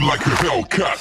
like a Hellcat.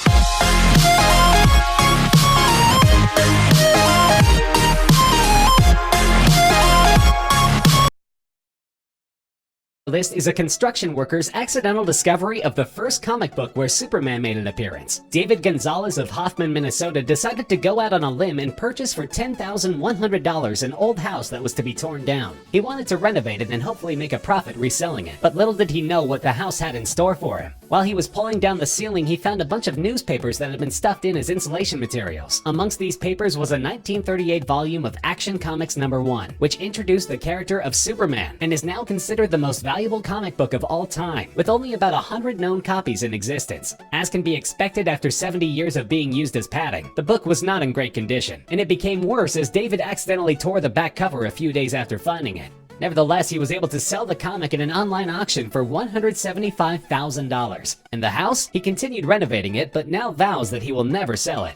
List is a construction worker's accidental discovery of the first comic book where Superman made an appearance. David Gonzalez of Hoffman, Minnesota decided to go out on a limb and purchase for $10,100 an old house that was to be torn down. He wanted to renovate it and hopefully make a profit reselling it, but little did he know what the house had in store for him. While he was pulling down the ceiling, he found a bunch of newspapers that had been stuffed in as insulation materials. Amongst these papers was a 1938 volume of Action Comics #1, which introduced the character of Superman and is now considered the most valuable comic book of all time, with only about 100 known copies in existence. As can be expected after 70 years of being used as padding, the book was not in great condition, and it became worse as David accidentally tore the back cover a few days after finding it. Nevertheless, he was able to sell the comic in an online auction for $175,000. And the house? He continued renovating it, but now vows that he will never sell it.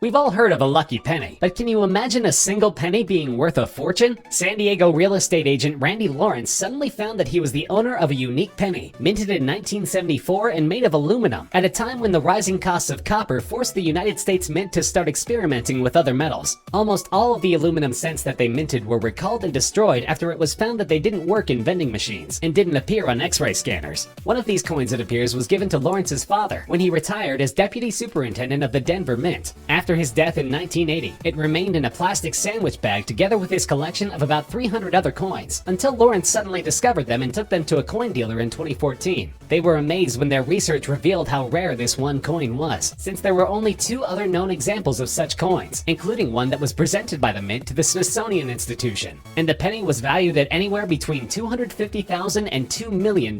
We've all heard of a lucky penny, but can you imagine a single penny being worth a fortune? San Diego real estate agent Randy Lawrence suddenly found that he was the owner of a unique penny, minted in 1974 and made of aluminum, at a time when the rising costs of copper forced the United States Mint to start experimenting with other metals. Almost all of the aluminum cents that they minted were recalled and destroyed after it was found that they didn't work in vending machines and didn't appear on X-ray scanners. One of these coins, it appears, was given to Lawrence's father when he retired as deputy superintendent of the Denver Mint. After his death in 1980, it remained in a plastic sandwich bag together with his collection of about 300 other coins, until Lawrence suddenly discovered them and took them to a coin dealer in 2014. They were amazed when their research revealed how rare this one coin was, since there were only 2 other known examples of such coins, including one that was presented by the Mint to the Smithsonian Institution, and the penny was valued at anywhere between $250,000 and $2 million.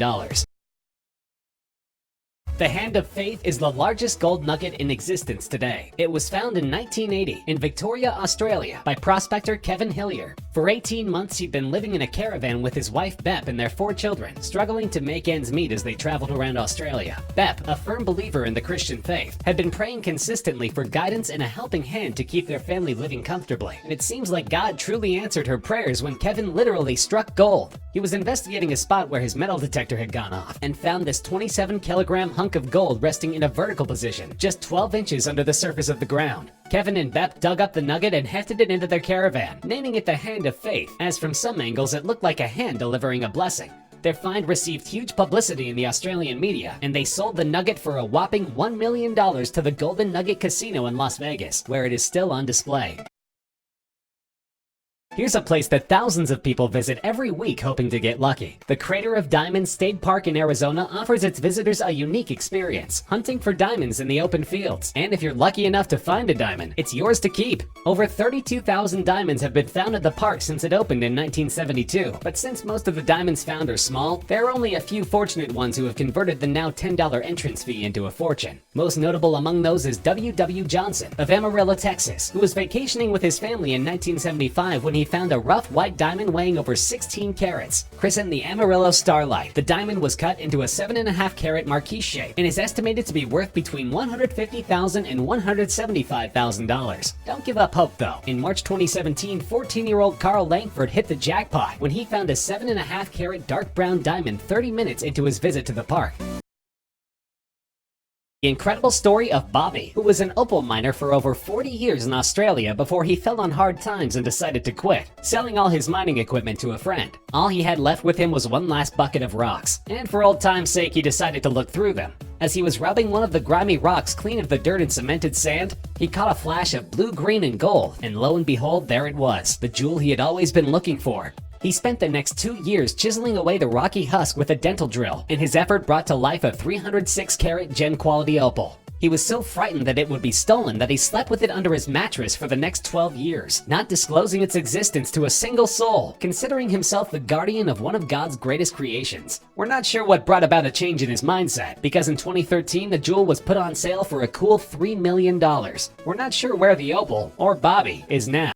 The Hand of Faith is the largest gold nugget in existence today. It was found in 1980 in Victoria, Australia by prospector Kevin Hillier. For 18 months, he'd been living in a caravan with his wife Bep and their 4 children, struggling to make ends meet as they traveled around Australia. Bep, a firm believer in the Christian faith, had been praying consistently for guidance and a helping hand to keep their family living comfortably. And it seems like God truly answered her prayers when Kevin literally struck gold. He was investigating a spot where his metal detector had gone off and found this 27-kilogram hunk of gold resting in a vertical position, just 12 inches under the surface of the ground. Kevin and Bep dug up the nugget and hefted it into their caravan, naming it the Hand of Faith, as from some angles it looked like a hand delivering a blessing. Their find received huge publicity in the Australian media, and they sold the nugget for a whopping $1 million to the Golden Nugget Casino in Las Vegas, where it is still on display. Here's a place that thousands of people visit every week hoping to get lucky. The Crater of Diamonds State Park in Arizona offers its visitors a unique experience, hunting for diamonds in the open fields. And if you're lucky enough to find a diamond, it's yours to keep. Over 32,000 diamonds have been found at the park since it opened in 1972. But since most of the diamonds found are small, there are only a few fortunate ones who have converted the now $10 entrance fee into a fortune. Most notable among those is W.W. Johnson of Amarillo, Texas, who was vacationing with his family in 1975 when he found a rough white diamond weighing over 16 carats. Christened the Amarillo Starlight, the diamond was cut into a 7.5 carat marquise shape and is estimated to be worth between $150,000 and $175,000. Don't give up hope though. In March 2017, 14-year-old Carl Langford hit the jackpot when he found a 7.5 carat dark brown diamond 30 minutes into his visit to the park. The incredible story of Bobby, who was an opal miner for over 40 years in Australia before he fell on hard times and decided to quit, selling all his mining equipment to a friend. All he had left with him was one last bucket of rocks, and for old time's sake he decided to look through them. As he was rubbing one of the grimy rocks clean of the dirt and cemented sand, he caught a flash of blue, green, and gold, and lo and behold, there it was, the jewel he had always been looking for. He spent the next 2 years chiseling away the rocky husk with a dental drill, and his effort brought to life a 306-carat gem-quality opal. He was so frightened that it would be stolen that he slept with it under his mattress for the next 12 years, not disclosing its existence to a single soul, considering himself the guardian of one of God's greatest creations. We're not sure what brought about a change in his mindset, because in 2013 the jewel was put on sale for a cool $3 million. We're not sure where the opal, or Bobby, is now.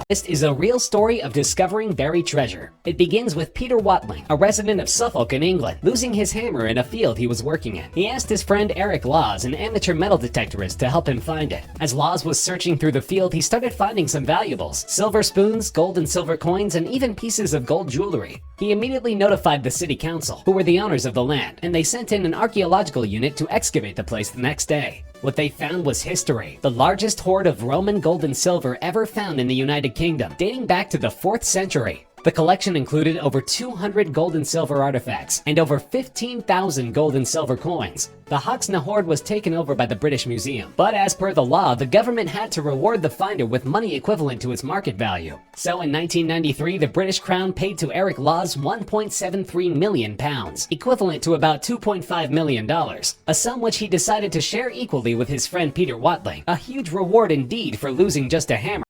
This is a real story of discovering buried treasure. It begins with Peter Watling, a resident of Suffolk in England, losing his hammer in a field he was working in. He asked his friend Eric Laws, an amateur metal detectorist, to help him find it. As Laws was searching through the field, he started finding some valuables: silver spoons, gold and silver coins, and even pieces of gold jewelry. He immediately notified the city council, who were the owners of the land, and they sent in an archaeological unit to excavate the place the next day. What they found was history, the largest hoard of Roman gold and silver ever found in the United Kingdom, dating back to the 4th century. The collection included over 200 gold and silver artifacts and over 15,000 gold and silver coins. The Hoxne hoard was taken over by the British Museum, but as per the law, the government had to reward the finder with money equivalent to its market value. So in 1993, the British Crown paid to Eric Lawes £1.73 million, equivalent to about $2.5 million, a sum which he decided to share equally with his friend Peter Watling, a huge reward indeed for losing just a hammer.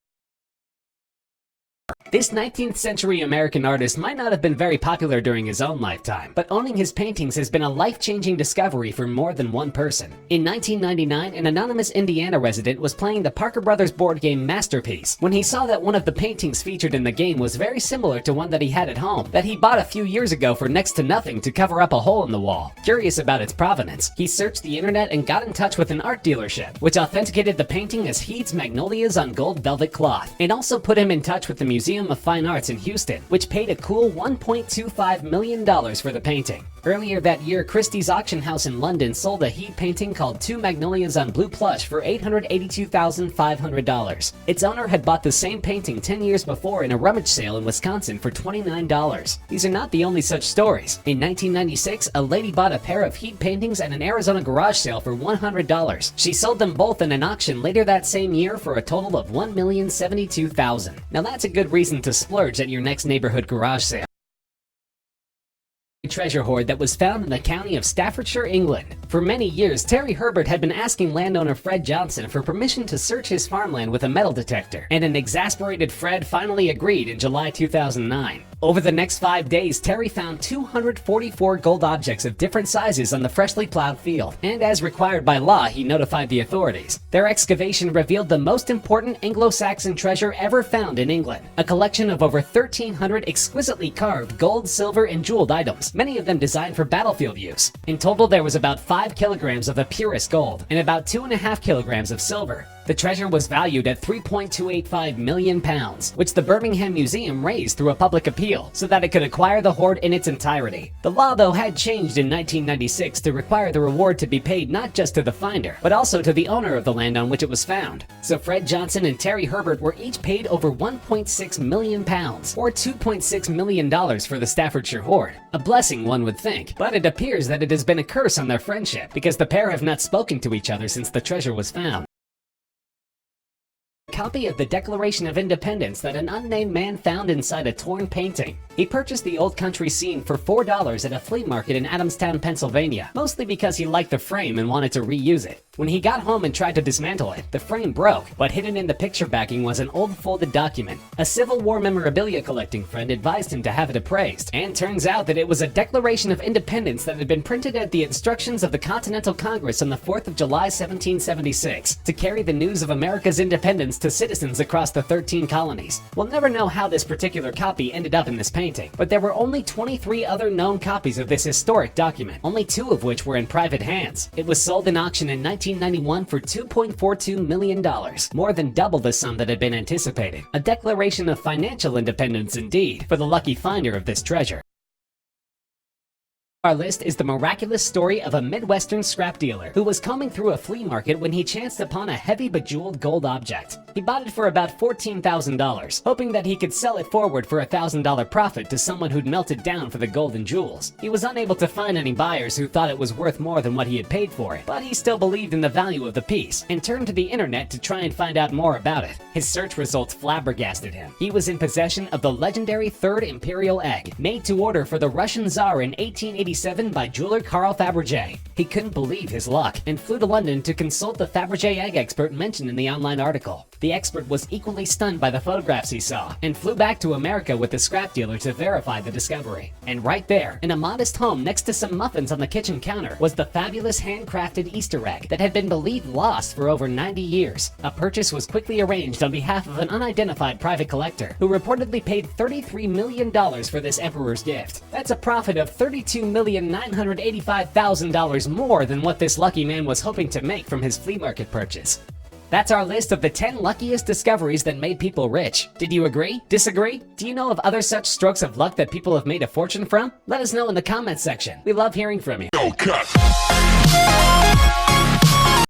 This 19th century American artist might not have been very popular during his own lifetime, but owning his paintings has been a life-changing discovery for more than one person. In 1999, an anonymous Indiana resident was playing the Parker Brothers board game Masterpiece when he saw that one of the paintings featured in the game was very similar to one that he had at home, that he bought a few years ago for next to nothing to cover up a hole in the wall. Curious about its provenance, he searched the internet and got in touch with an art dealership, which authenticated the painting as Heed's Magnolias on gold velvet cloth, and also put him in touch with the Museum of Fine Arts in Houston, which paid a cool $1.25 million for the painting. Earlier that year, Christie's auction house in London sold a Heed painting called Two Magnolias on Blue Plush for $882,500. Its owner had bought the same painting 10 years before in a rummage sale in Wisconsin for $29. These are not the only such stories. In 1996, a lady bought a pair of Heed paintings at an Arizona garage sale for $100. She sold them both in an auction later that same year for a total of $1,072,000. Now that's a good reason to splurge at your next neighborhood garage sale. Treasure hoard that was found in the county of Staffordshire, England. For many years, Terry Herbert had been asking landowner Fred Johnson for permission to search his farmland with a metal detector, and an exasperated Fred finally agreed in July 2009. Over the next 5 days, Terry found 244 gold objects of different sizes on the freshly plowed field, and as required by law, he notified the authorities. Their excavation revealed the most important Anglo-Saxon treasure ever found in England, a collection of over 1,300 exquisitely carved gold, silver, and jeweled items, many of them designed for battlefield use. In total, there was about 5 kilograms of the purest gold and about 2.5 kilograms of silver. The treasure was valued at £3.285 million, which the Birmingham Museum raised through a public appeal so that it could acquire the hoard in its entirety. The law, though, had changed in 1996 to require the reward to be paid not just to the finder, but also to the owner of the land on which it was found. So Fred Johnson and Terry Herbert were each paid over £1.6 million, or $2.6 million for the Staffordshire hoard. A blessing, one would think, but it appears that it has been a curse on their friendship, because the pair have not spoken to each other since the treasure was found. Copy of the Declaration of Independence that an unnamed man found inside a torn painting. He purchased the old country scene for $4 at a flea market in Adamstown, Pennsylvania, mostly because he liked the frame and wanted to reuse it. When he got home and tried to dismantle it, the frame broke, but hidden in the picture backing was an old folded document. A Civil War memorabilia collecting friend advised him to have it appraised, and turns out that it was a Declaration of Independence that had been printed at the instructions of the Continental Congress on the 4th of July 1776 to carry the news of America's independence to citizens across the 13 colonies. We'll never know how this particular copy ended up in this painting, but there were only 23 other known copies of this historic document, only 2 of which were in private hands. It was sold in auction in 1991 for $2.42 million, more than double the sum that had been anticipated. A declaration of financial independence indeed, for the lucky finder of this treasure. Our list is the miraculous story of a Midwestern scrap dealer who was combing through a flea market when he chanced upon a heavy bejeweled gold object. He bought it for about $14,000, hoping that he could sell it forward for a $1,000 profit to someone who'd melted down for the gold and jewels. He was unable to find any buyers who thought it was worth more than what he had paid for it, but he still believed in the value of the piece and turned to the internet to try and find out more about it. His search results flabbergasted him. He was in possession of the legendary Third Imperial Egg, made to order for the Russian Tsar in 1887 by jeweler Carl Fabergé. He couldn't believe his luck and flew to London to consult the Fabergé egg expert mentioned in the online article. The expert was equally stunned by the photographs he saw and flew back to America with the scrap dealer to verify the discovery. And right there, in a modest home next to some muffins on the kitchen counter, was the fabulous handcrafted Easter egg that had been believed lost for over 90 years. A purchase was quickly arranged on behalf of an unidentified private collector who reportedly paid $33 million for this emperor's gift. That's a profit of $32,985,000 more than what this lucky man was hoping to make from his flea market purchase. That's our list of the 10 luckiest discoveries that made people rich. Did you agree? Disagree? Do you know of other such strokes of luck that people have made a fortune from? Let us know in the comments section. We love hearing from you. No cut.